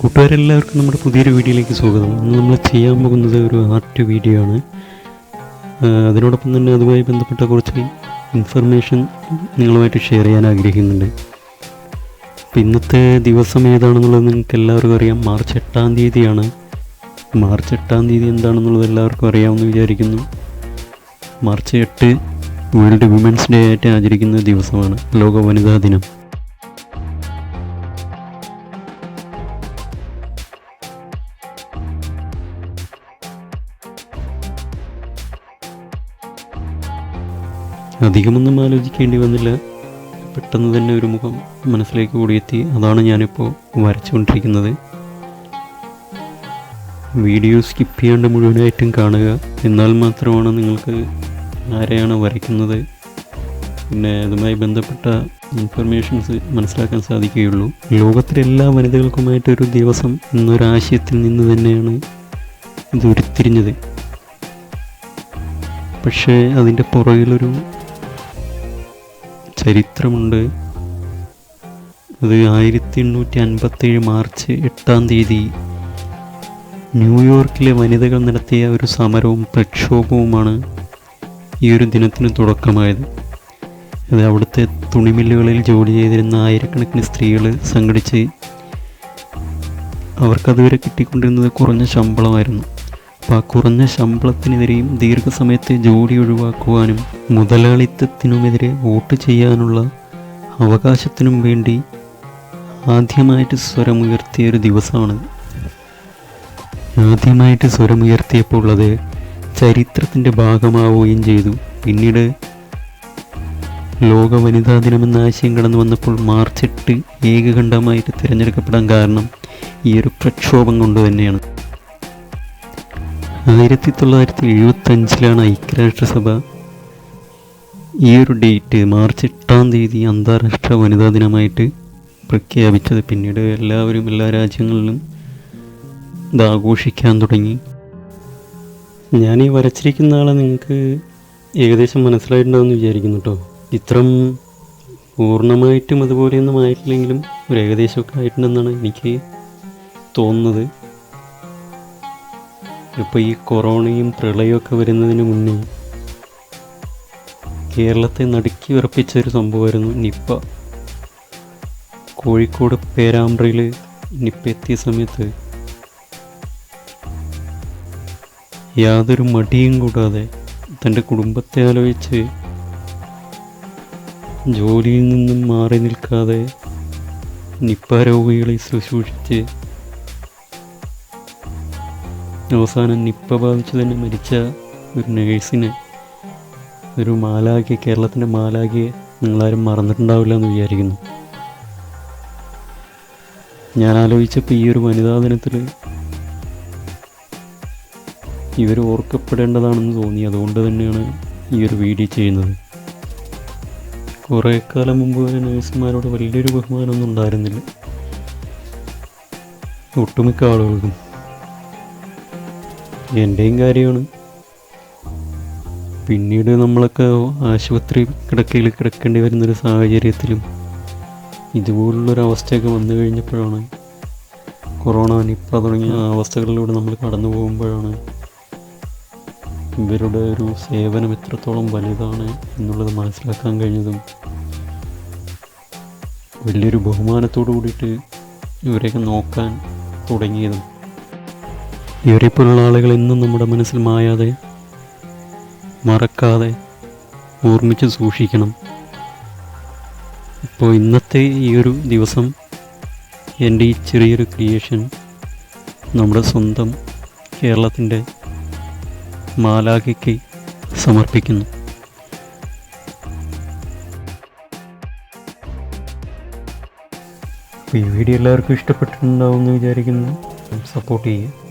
കൂട്ടുകാരെല്ലാവർക്കും നമ്മുടെ പുതിയൊരു വീഡിയോയിലേക്ക് സ്വാഗതം. ഇന്ന് നമ്മൾ ചെയ്യാൻ പോകുന്നത് ഒരു ആർട്ട് വീഡിയോ ആണ്. അതിനോടൊപ്പം തന്നെ അതുമായി ബന്ധപ്പെട്ട കുറച്ച് ഇൻഫർമേഷൻ നിങ്ങളുമായിട്ട് ഷെയർ ചെയ്യാൻ ആഗ്രഹിക്കുന്നുണ്ട്. അപ്പോൾ ഇന്നത്തെ ദിവസം ഏതാണെന്നുള്ളത് നിങ്ങൾക്ക് എല്ലാവർക്കും അറിയാം. മാർച്ച് 8-ാം തീയതിയാണ്. മാർച്ച് 8-ാം തീയതി എന്താണെന്നുള്ളത് എല്ലാവർക്കും അറിയാമെന്ന് വിചാരിക്കുന്നു. മാർച്ച് 8 വേൾഡ് വിമൻസ് ഡേ ആയിട്ട് ആചരിക്കുന്ന ദിവസമാണ്, ലോക വനിതാ ദിനം. അധികമൊന്നും ആലോചിക്കേണ്ടി വന്നില്ല. പെട്ടെന്ന് തന്നെ ഒരു മുഖം മനസ്സിലേക്ക് ഓടിയെത്തി. അതാണ് ഞാനിപ്പോൾ വരച്ചുകൊണ്ടിരിക്കുന്നത്. വീഡിയോ സ്കിപ്പ് ചെയ്യാണ്ട് മുഴുവനായിട്ടും കാണുക. എന്നാൽ മാത്രമാണ് നിങ്ങൾക്ക് ആരെയാണ് വരയ്ക്കുന്നത് പിന്നെ അതുമായി ബന്ധപ്പെട്ട ഇൻഫർമേഷൻസ് മനസ്സിലാക്കാൻ സാധിക്കുകയുള്ളൂ. ലോകത്തിലെ എല്ലാ വനിതകൾക്കുമായിട്ടൊരു ദിവസം എന്നൊരാശയത്തിൽ നിന്ന് തന്നെയാണ് ഇത് ഉരുത്തിരിഞ്ഞത്. പക്ഷേ അതിൻ്റെ പുറകിലൊരു ചരിത്രമുണ്ട്. അത് 1857 മാർച്ച് 8-ാം തീയതി ന്യൂയോർക്കിലെ വനിതകൾ നടത്തിയ ഒരു സമരവും പ്രക്ഷോഭവുമാണ് ഈ ഒരു ദിനത്തിന് തുടക്കമായത്. അത് അവിടുത്തെ തുണിമില്ലുകളിൽ ജോലി ചെയ്തിരുന്ന ആയിരക്കണക്കിന് സ്ത്രീകൾ സംഘടിച്ച് അവർക്കതുവരെ കിട്ടിക്കൊണ്ടിരുന്നത് കുറഞ്ഞ ശമ്പളമായിരുന്നു. അപ്പോൾ ആ കുറഞ്ഞ ശമ്പളത്തിനെതിരെയും ദീർഘസമയത്ത് ജോലി ഒഴിവാക്കുവാനും മുതലാളിത്തത്തിനുമെതിരെ വോട്ട് ചെയ്യാനുള്ള അവകാശത്തിനും വേണ്ടി ആദ്യമായിട്ട് സ്വരമുയർത്തിയ ഒരു ദിവസമാണ്. ആദ്യമായിട്ട് സ്വരമുയർത്തിയപ്പോൾ അത് ചരിത്രത്തിൻ്റെ ഭാഗമാവുകയും ചെയ്തു. പിന്നീട് ലോക വനിതാ ദിനമെന്ന ആശയം കടന്നു വന്നപ്പോൾ മാർച്ച് 8 ഏകകണ്ഠമായിട്ട് തിരഞ്ഞെടുക്കപ്പെടാൻ കാരണം ഈ ഒരു പ്രക്ഷോഭം കൊണ്ട് തന്നെയാണ്. 1975 ഐക്യരാഷ്ട്രസഭ ഈ ഒരു ഡേറ്റ് മാർച്ച് 8-ാം തീയതി അന്താരാഷ്ട്ര വനിതാ ദിനമായിട്ട് പ്രഖ്യാപിച്ചത്. പിന്നീട് എല്ലാവരും എല്ലാ രാജ്യങ്ങളിലും ഇത് ആഘോഷിക്കാൻ തുടങ്ങി. ഞാൻ ഈ വരച്ചിരിക്കുന്ന ആളെ നിങ്ങൾക്ക് ഏകദേശം മനസ്സിലായിട്ടുണ്ടാവുമെന്ന് വിചാരിക്കുന്നു കേട്ടോ. ചിത്രം പൂർണ്ണമായിട്ടും അതുപോലെയൊന്നും ആയിട്ടില്ലെങ്കിലും ഒരു ഏകദേശമൊക്കെ ആയിട്ടുണ്ടെന്നാണ് എനിക്ക് തോന്നുന്നത്. ഇപ്പോൾ ഈ കൊറോണയും പ്രളയമൊക്കെ വരുന്നതിന് മുന്നേ കേരളത്തെ നടുക്കി വിറപ്പിച്ച ഒരു സംഭവമായിരുന്നു നിപ്പ. കോഴിക്കോട് പേരാമ്പ്രയിൽ നിപ്പ എത്തിയ സമയത്ത് യാതൊരു മടിയും കൂടാതെ തൻ്റെ കുടുംബത്തെ ആലോചിച്ച് ജോലിയിൽ നിന്നും മാറി നിൽക്കാതെ നിപ്പ രോഗികളെ ശുശ്രൂഷിച്ച് അവസാനം നിപ്പ ബാധിച്ച് തന്നെ മരിച്ച ഒരു നേഴ്സിന്, ഒരു മാലാഖയെ, കേരളത്തിൻ്റെ മാലാഖയെ നിങ്ങളാരും മറന്നിട്ടുണ്ടാവില്ല എന്ന് വിചാരിക്കുന്നു. ഞാൻ ആലോചിച്ചപ്പോൾ ഈ ഒരു വനിതാ ദിനത്തിൽ ഇവർ ഓർക്കപ്പെടേണ്ടതാണെന്ന് തോന്നി. അതുകൊണ്ട് തന്നെയാണ് ഈ ഒരു വീഡിയോ ചെയ്യുന്നത്. കുറേ കാലം മുമ്പ് വരെ നേഴ്സുമാരോട് വലിയൊരു ബഹുമാനമൊന്നും ഉണ്ടായിരുന്നില്ല ഒട്ടുമിക്ക ആളുകൾക്കും. എൻ്റെയും കാര്യമാണ്. പിന്നീട് നമ്മളൊക്കെ ആശുപത്രി കിടക്കയിൽ കിടക്കേണ്ടി വരുന്നൊരു സാഹചര്യത്തിലും ഇതുപോലുള്ളൊരവസ്ഥയൊക്കെ വന്നു കഴിഞ്ഞപ്പോഴാണ്, കൊറോണ, നിപ്പ തുടങ്ങിയ അവസ്ഥകളിലൂടെ നമ്മൾ കടന്നു പോകുമ്പോഴാണ് ഇവരുടെ ഒരു സേവനം എത്രത്തോളം വലുതാണ് എന്നുള്ളത് മനസ്സിലാക്കാൻ കഴിഞ്ഞതും വലിയൊരു ബഹുമാനത്തോടു കൂടിയിട്ട് ഇവരെയൊക്കെ നോക്കാൻ തുടങ്ങിയതും. ഇവരെപ്പോലുള്ള ആളുകൾ എന്നും നമ്മുടെ മനസ്സിൽ മായാതെ, മറക്കാതെ ഓർമ്മിച്ച് സൂക്ഷിക്കണം. ഇപ്പോൾ ഇന്നത്തെ ഈ ഒരു ദിവസം എൻ്റെ ഈ ചെറിയൊരു ക്രിയേഷൻ നമ്മുടെ സ്വന്തം കേരളത്തിൻ്റെ മാലാഖയ്ക്ക് സമർപ്പിക്കുന്നു. അപ്പോൾ ഈ വീഡിയോ എല്ലാവർക്കും ഇഷ്ടപ്പെട്ടിട്ടുണ്ടാവുമെന്ന് വിചാരിക്കുന്നു. സപ്പോർട്ട് ചെയ്യുക.